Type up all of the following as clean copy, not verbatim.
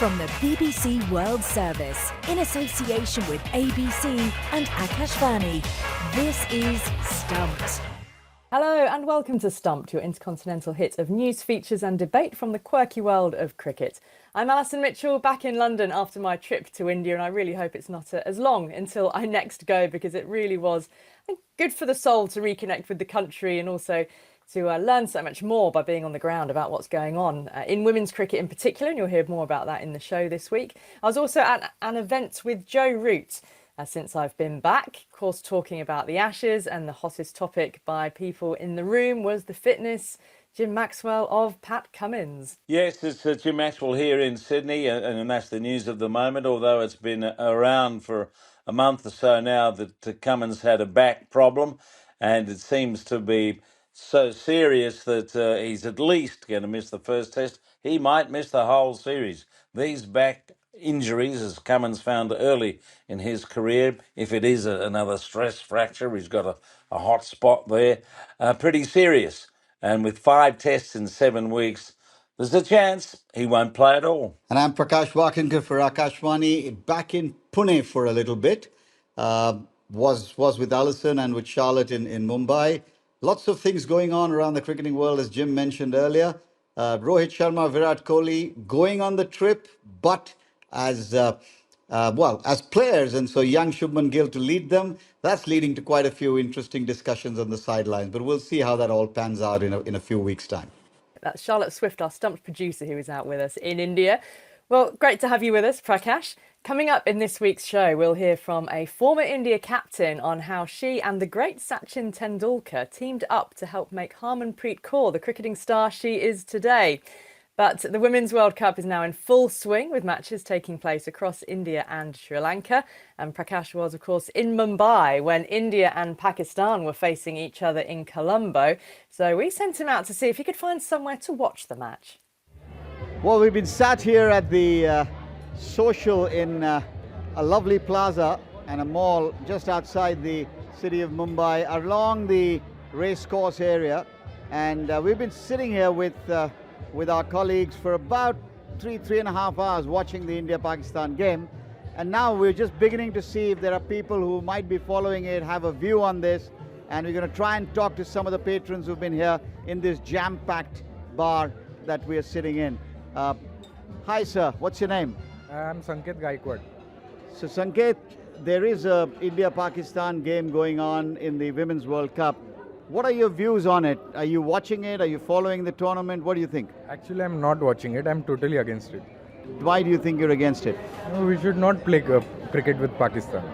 From the BBC World Service, in association with ABC and Akashvani, this is Stumped. Hello and welcome to Stumped, your intercontinental hit of news, features and debate from the quirky world of cricket. I'm Alison Mitchell, back in London after my trip to India, and I really hope it's not as long until I next go, because it really was good for the soul to reconnect with the country and also to learn so much more by being on the ground about what's going on in women's cricket in particular, and you'll hear more about that in the show this week. I was also at an event with Joe Root since I've been back, of course talking about the Ashes, and the hottest topic by people in the room was the fitness Jim Maxwell of Pat Cummins. Yes, it's Jim Maxwell here in Sydney, and that's the news of the moment, although it's been around for a month or so now that Cummins had a back problem, and it seems to be so serious that he's at least going to miss the first test. He might miss the whole series. These back injuries, as Cummins found early in his career, if it is another stress fracture, he's got a hot spot there, pretty serious. And with 5 tests in 7 weeks, there's a chance he won't play at all. And I'm Prakash Wakankar for Akashvani, back in Pune for a little bit. Was with Alison and with Charlotte in Mumbai. Lots of things going on around the cricketing world, as Jim mentioned earlier. Rohit Sharma, Virat Kohli going on the trip, but as players, and so young Shubman Gill to lead them. That's leading to quite a few interesting discussions on the sidelines. But we'll see how that all pans out in a few weeks' time. That's Charlotte Swift, our Stumped producer, who is out with us in India. Well, great to have you with us, Prakash. Coming up in this week's show, we'll hear from a former India captain on how she and the great Sachin Tendulkar teamed up to help make Harmanpreet Kaur the cricketing star she is today. But the Women's World Cup is now in full swing, with matches taking place across India and Sri Lanka. And Prakash was, of course, in Mumbai when India and Pakistan were facing each other in Colombo. So we sent him out to see if he could find somewhere to watch the match. Well, we've been sat here at the social in a lovely plaza and a mall just outside the city of Mumbai along the racecourse area. And we've been sitting here with our colleagues for about three and a half hours watching the India-Pakistan game. And now we're just beginning to see if there are people who might be following it, have a view on this. And we're going to try and talk to some of the patrons who've been here in this jam-packed bar that we're sitting in. Hi, sir. What's your name? I'm Sanket Gaikwad. So, Sanket, there is a India-Pakistan game going on in the Women's World Cup. What are your views on it? Are you watching it? Are you following the tournament? What do you think? Actually, I'm not watching it. I'm totally against it. Why do you think you're against it? No, we should not play cricket with Pakistan.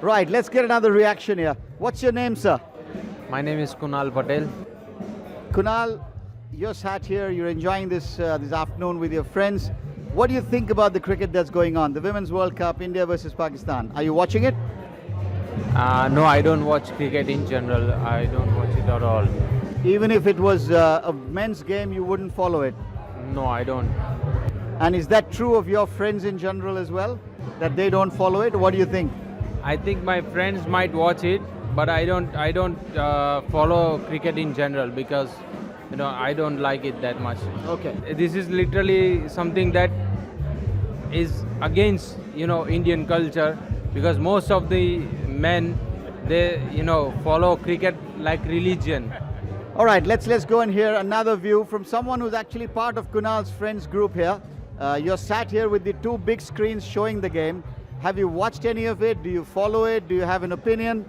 Right, let's get another reaction here. What's your name, sir? My name is Kunal Patel. Kunal, you're sat here, you're enjoying this afternoon with your friends. What do you think about the cricket that's going on? The Women's World Cup, India versus Pakistan. Are you watching it? No, I don't watch cricket in general. I don't watch it at all. Even if it was a men's game, you wouldn't follow it? No, I don't. And is that true of your friends in general as well? That they don't follow it? What do you think? I think my friends might watch it, but I don't follow cricket in general because I don't like it that much. Okay. This is literally something that is against Indian culture, because most of the men, they follow cricket like religion. All right, let's go and hear another view from someone who's actually part of Kunal's friends group here. You're sat here with the 2 big screens showing the game. Have you watched any of it? Do you follow it? Do you have an opinion?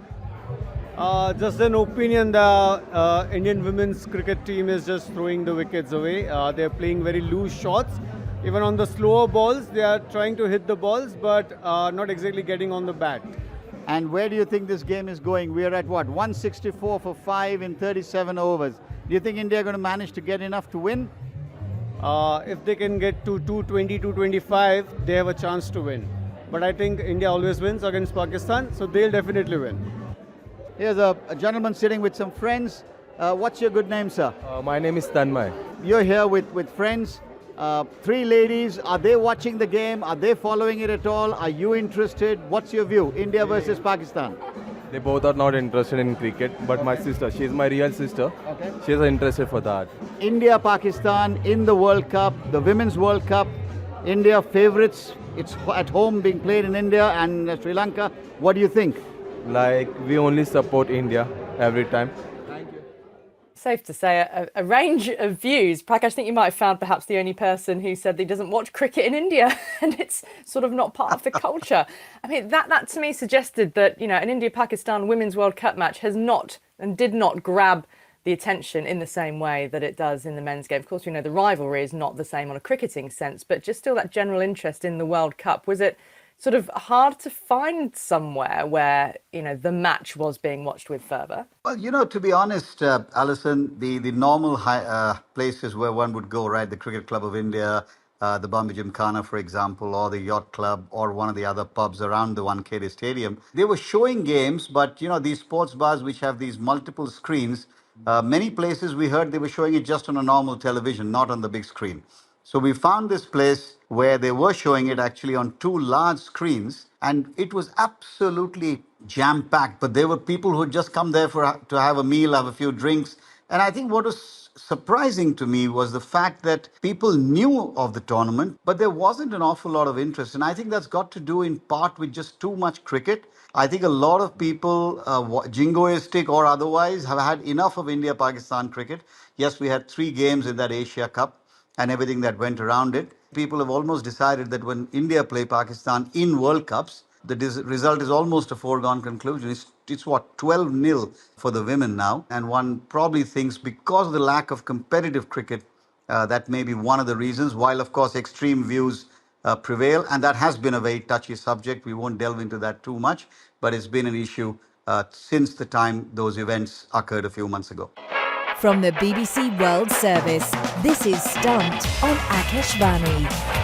Just an opinion, the Indian women's cricket team is just throwing the wickets away. They're playing very loose shots. Even on the slower balls, they are trying to hit the balls, but not exactly getting on the bat. And where do you think this game is going? We're at what, 164 for 5 in 37 overs. Do you think India are going to manage to get enough to win? If they can get to 220, 225, they have a chance to win. But I think India always wins against Pakistan, so they'll definitely win. Here's a gentleman sitting with some friends. What's your good name, sir? My name is Tanmay. You're here with friends. 3 ladies, are they watching the game? Are they following it at all? Are you interested? What's your view? India versus Pakistan. They both are not interested in cricket, but my sister, she's my real sister. Okay. She's interested for that. India, Pakistan in the World Cup, the Women's World Cup. India favourites. It's at home being played in India and Sri Lanka. What do you think? Like, we only support India every time. Safe to say a range of views. Prakash, I think you might have found perhaps the only person who said that he doesn't watch cricket in India and it's sort of not part of the culture. I mean, that to me suggested that, you know, an India-Pakistan Women's World Cup match has not and did not grab the attention in the same way that it does in the men's game. Of course, we know the rivalry is not the same on a cricketing sense, but just still that general interest in the World Cup. Was it sort of hard to find somewhere where, you know, the match was being watched with fervour? Well, you know, to be honest, Alison, the normal places where one would go, right, the Cricket Club of India, the Bombay Gymkhana, for example, or the Yacht Club, or one of the other pubs around the Wankhede Stadium, they were showing games, but, you know, these sports bars which have these multiple screens, many places we heard they were showing it just on a normal television, not on the big screen. So we found this place where they were showing it actually on two large screens, and it was absolutely jam-packed. But there were people who had just come there to have a meal, have a few drinks. And I think what was surprising to me was the fact that people knew of the tournament, but there wasn't an awful lot of interest. And I think that's got to do in part with just too much cricket. I think a lot of people, jingoistic or otherwise, have had enough of India-Pakistan cricket. Yes, we had 3 games in that Asia Cup and everything that went around it. People have almost decided that when India play Pakistan in World Cups, the result is almost a foregone conclusion. It's what, 12-0 for the women now. And one probably thinks because of the lack of competitive cricket, that may be one of the reasons, while of course extreme views prevail. And that has been a very touchy subject. We won't delve into that too much, but it's been an issue since the time those events occurred a few months ago. From the BBC World Service, this is Stumped on Akashvani.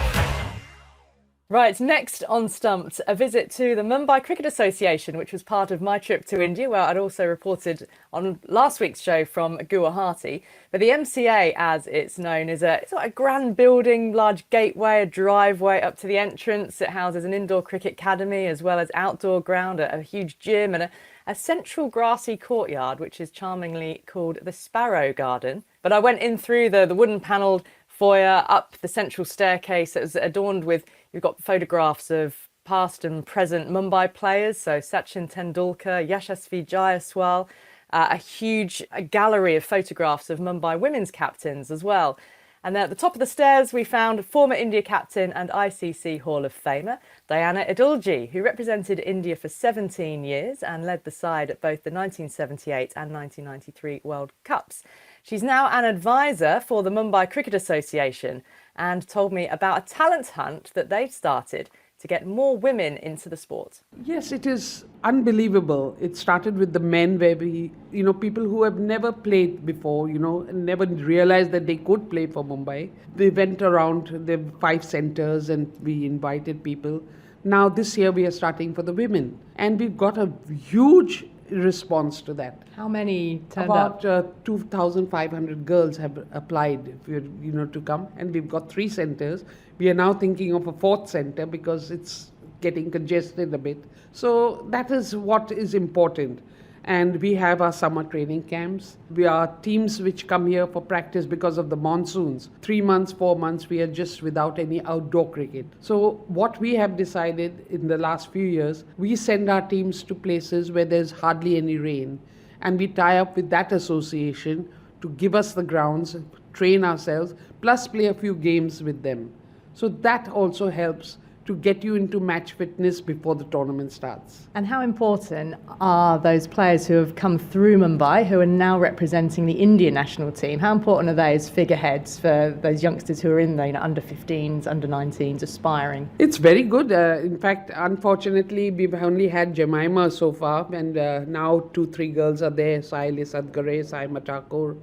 Right, next on Stumped, a visit to the Mumbai Cricket Association, which was part of my trip to India, where I'd also reported on last week's show from Guwahati. But the MCA, as it's known, is it's like a grand building, large gateway, a driveway up to the entrance. It houses an indoor cricket academy as well as outdoor ground, a huge gym and a central grassy courtyard, which is charmingly called the Sparrow Garden. But I went in through the wooden panelled foyer, up the central staircase that was adorned with, you've got photographs of past and present Mumbai players, so Sachin Tendulkar, Yashasvi Jaiswal, a huge gallery of photographs of Mumbai women's captains as well. And then at the top of the stairs, we found former India captain and ICC Hall of Famer, Diana Edulji, who represented India for 17 years and led the side at both the 1978 and 1993 World Cups. She's now an advisor for the Mumbai Cricket Association and told me about a talent hunt that they've started to get more women into the sport. Yes, it is unbelievable. It started with the men where people who have never played before, and never realized that they could play for Mumbai. We went around the 5 centers and we invited people. Now this year we are starting for the women and we've got a huge response to that. How many turned up? About 2,500 girls have applied, to come, and we've got 3 centers. We are now thinking of a 4th center because it's getting congested a bit. So that is what is important. And we have our summer training camps. We are teams which come here for practice because of the monsoons. 3 months, 4 months, we are just without any outdoor cricket. So what we have decided in the last few years, we send our teams to places where there's hardly any rain. And we tie up with that association to give us the grounds, train ourselves, plus play a few games with them. So that also helps to get you into match fitness before the tournament starts. And how important are those players who have come through Mumbai, who are now representing the Indian national team? How important are they as figureheads for those youngsters who are in the under 15s, under 19s, aspiring? It's very good. In fact, unfortunately, we've only had Jemima so far, and now 2-3 girls are there, Saili Sadgare, Saima Thakur.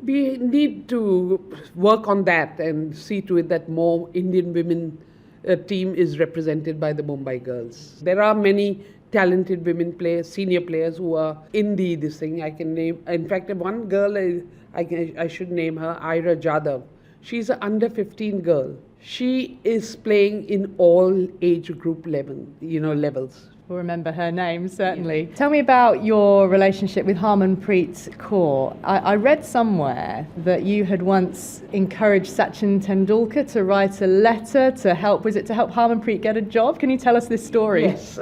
We need to work on that and see to it that more Indian women team is represented by the Mumbai girls. There are many talented women players, senior players who are in this thing. I can name, in fact, one girl, I should name her, Ira Jadhav. She's an under 15 girl. She is playing in all age group levels, We'll remember her name, certainly. Tell me about your relationship with Harmanpreet Kaur. I read somewhere that you had once encouraged Sachin Tendulkar to write a letter to help, was it to help Harmanpreet get a job? Can you tell us this story? Yes,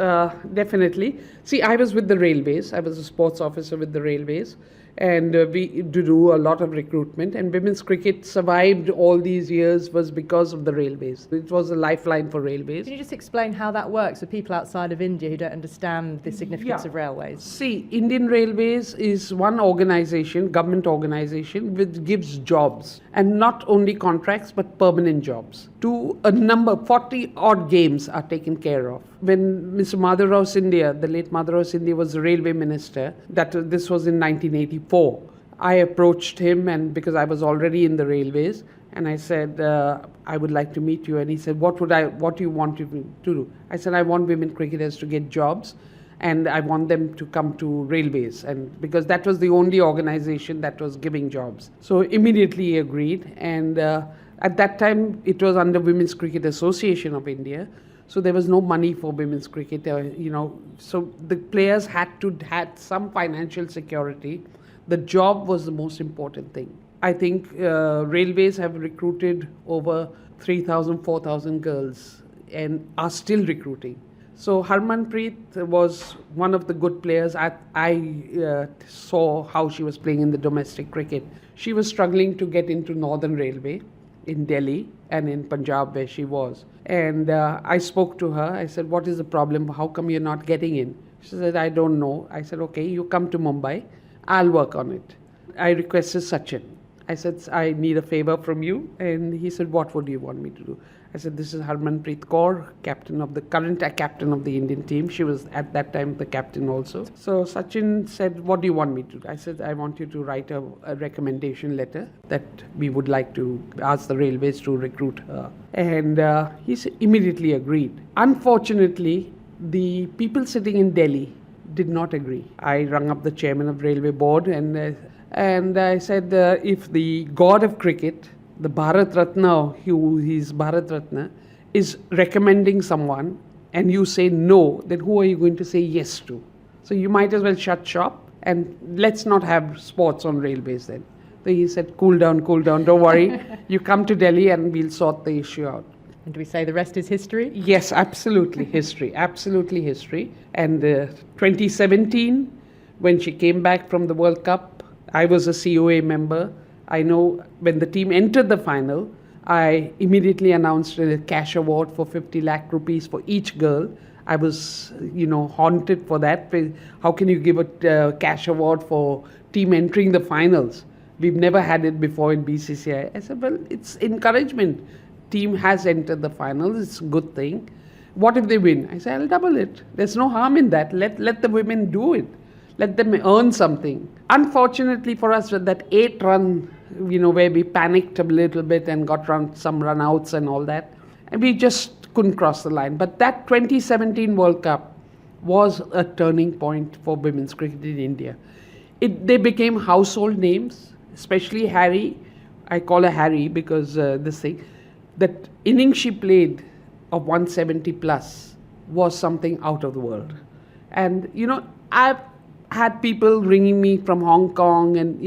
definitely. See, I was with the railways. I was a sports officer with the railways. And we do a lot of recruitment, and women's cricket survived all these years was because of the railways. It was a lifeline for railways. Can you just explain how that works for people outside of India who don't understand the significance of railways? See, Indian Railways is one organization, government organization, which gives jobs, and not only contracts but permanent jobs. To a number, 40 odd games are taken care of. When Mr. Madhavrao Scindia, the late Madhavrao Scindia, was the railway minister, this was in 1984. I approached him, and because I was already in the railways, and I said, I would like to meet you. And he said, what do you want me to do? I said, I want women cricketers to get jobs, and I want them to come to railways, and because that was the only organization that was giving jobs. So immediately he agreed, and at that time it was under Women's Cricket Association of India. So there was no money for women's cricket, so the players had some financial security. The job was the most important thing. I think railways have recruited over 3,000, 4,000 girls and are still recruiting. So Harmanpreet was one of the good players. I saw how she was playing in the domestic cricket. She was struggling to get into Northern Railway in Delhi and in Punjab where she was. And I spoke to her. I said, what is the problem? How come you're not getting in? She said, I don't know. I said, okay, you come to Mumbai. I'll work on it. I requested Sachin. I said, I need a favor from you. And he said, what would you want me to do? I said, this is Harmanpreet Kaur, current captain of the Indian team. She was at that time the captain also. So Sachin said, what do you want me to do? I said, I want you to write a recommendation letter that we would like to ask the railways to recruit her. And he immediately agreed. Unfortunately, the people sitting in Delhi did not agree. I rang up the chairman of railway board and I said, if the god of cricket, the Bharat Ratna, he's Bharat Ratna, is recommending someone and you say no, then who are you going to say yes to? So you might as well shut shop and let's not have sports on railways then. So he said, cool down, don't worry. You come to Delhi and we'll sort the issue out. And do we say the rest is history? Yes, absolutely history, absolutely history. And 2017, when she came back from the World Cup, I was a COA member. I know when the team entered the final, I immediately announced a cash award for 50 lakh rupees for each girl. I was, haunted for that. How can you give a cash award for team entering the finals? We've never had it before in BCCI. I said, well, it's encouragement. Team has entered the finals. It's a good thing. What if they win? I said, I'll double it. There's no harm in that. Let the women do it. Let them earn something. Unfortunately for us, that 8 run, where we panicked a little bit and got some run outs and all that, and we just couldn't cross the line. But that 2017 World Cup was a turning point for women's cricket in India. They became household names, especially Harry. I call her Harry because that innings she played of 170 plus was something out of the world. And, I've had people ringing me from Hong Kong and,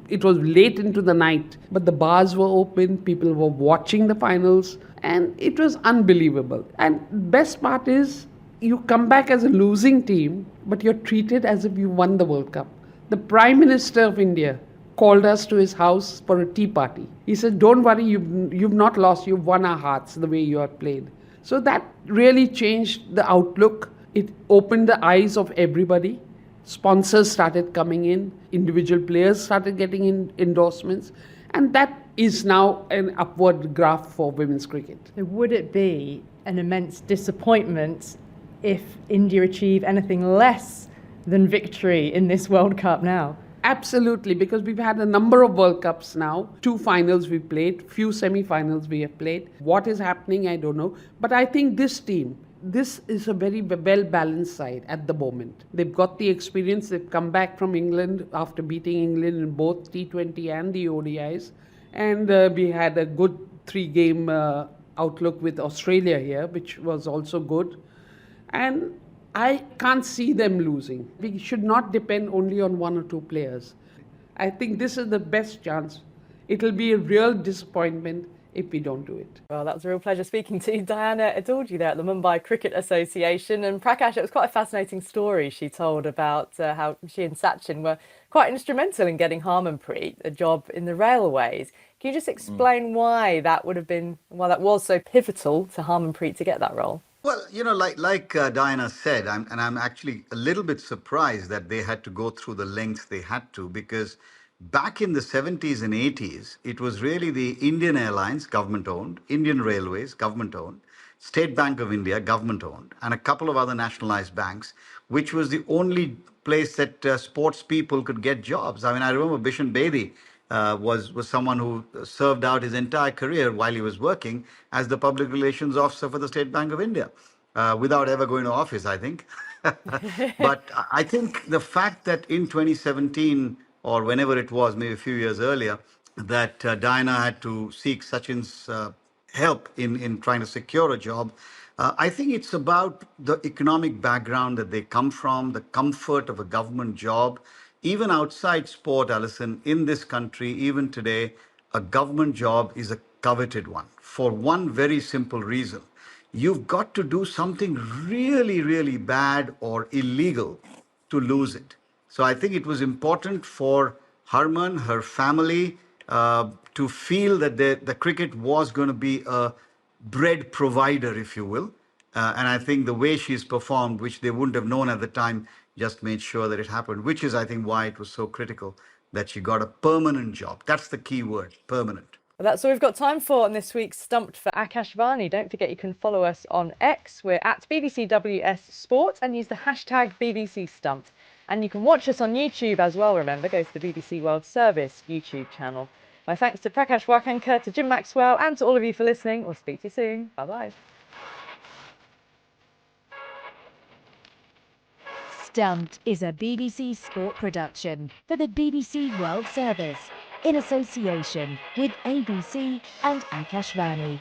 it was late into the night, but the bars were open, people were watching the finals, and it was unbelievable. And best part is, you come back as a losing team, but you're treated as if you won the World Cup. The Prime Minister of India called us to his house for a tea party. He said, don't worry, you've not lost, you've won our hearts the way you have played. So that really changed the outlook. It opened the eyes of everybody. Sponsors started coming in, individual players started getting endorsements, and that is now an upward graph for women's cricket. So would it be an immense disappointment if India achieve anything less than victory in this World Cup now? Absolutely, because we've had a number of World Cups now. 2 finals we've played, few semi-finals we have played. What is happening, I don't know. But I think this team, this is a very well-balanced side at the moment. They've got the experience. They've come back from England after beating England in both T20 and the ODIs. And we had a good 3-game outlook with Australia here, which was also good. And I can't see them losing. We should not depend only on one or two players. I think this is the best chance. It'll be a real disappointment if we don't do it. Well, that was a real pleasure speaking to Diana Edulji there at the Mumbai Cricket Association. And Prakash, it was quite a fascinating story she told about how she and Sachin were quite instrumental in getting Harmanpreet a job in the railways. Can you just explain why that was so pivotal to Harmanpreet to get that role? Well, like Diana said, I'm actually a little bit surprised that they had to go through the lengths they had to, because back in the 70s and 80s, it was really the Indian Airlines, government owned, Indian Railways, government owned, State Bank of India, government owned, and a couple of other nationalized banks, which was the only place that sports people could get jobs. I mean, I remember Bishan Bedi was someone who served out his entire career while he was working as the public relations officer for the State Bank of India, without ever going to office, I think. But I think the fact that in 2017 or whenever it was, maybe a few years earlier, that Diana had to seek Sachin's help in trying to secure a job. I think it's about the economic background that they come from, the comfort of a government job. Even outside sport, Alison, in this country, even today, a government job is a coveted one for one very simple reason. You've got to do something really, really bad or illegal to lose it. So I think it was important for Harman, her family, to feel that the cricket was going to be a bread provider, if you will. And I think the way she's performed, which they wouldn't have known at the time, just made sure that it happened, which is, I think, why it was so critical that she got a permanent job. That's the key word, permanent. Well, that's all we've got time for on this week's Stumped for Akashvani. Don't forget you can follow us on X. We're at BBCWS Sport and use the hashtag BBC Stumped. And you can watch us on YouTube as well, remember. Go to the BBC World Service YouTube channel. My thanks to Prakash Wakankar, to Jim Maxwell, and to all of you for listening. We'll speak to you soon. Bye-bye. Stumped is a BBC Sport production for the BBC World Service in association with ABC and Akashvani.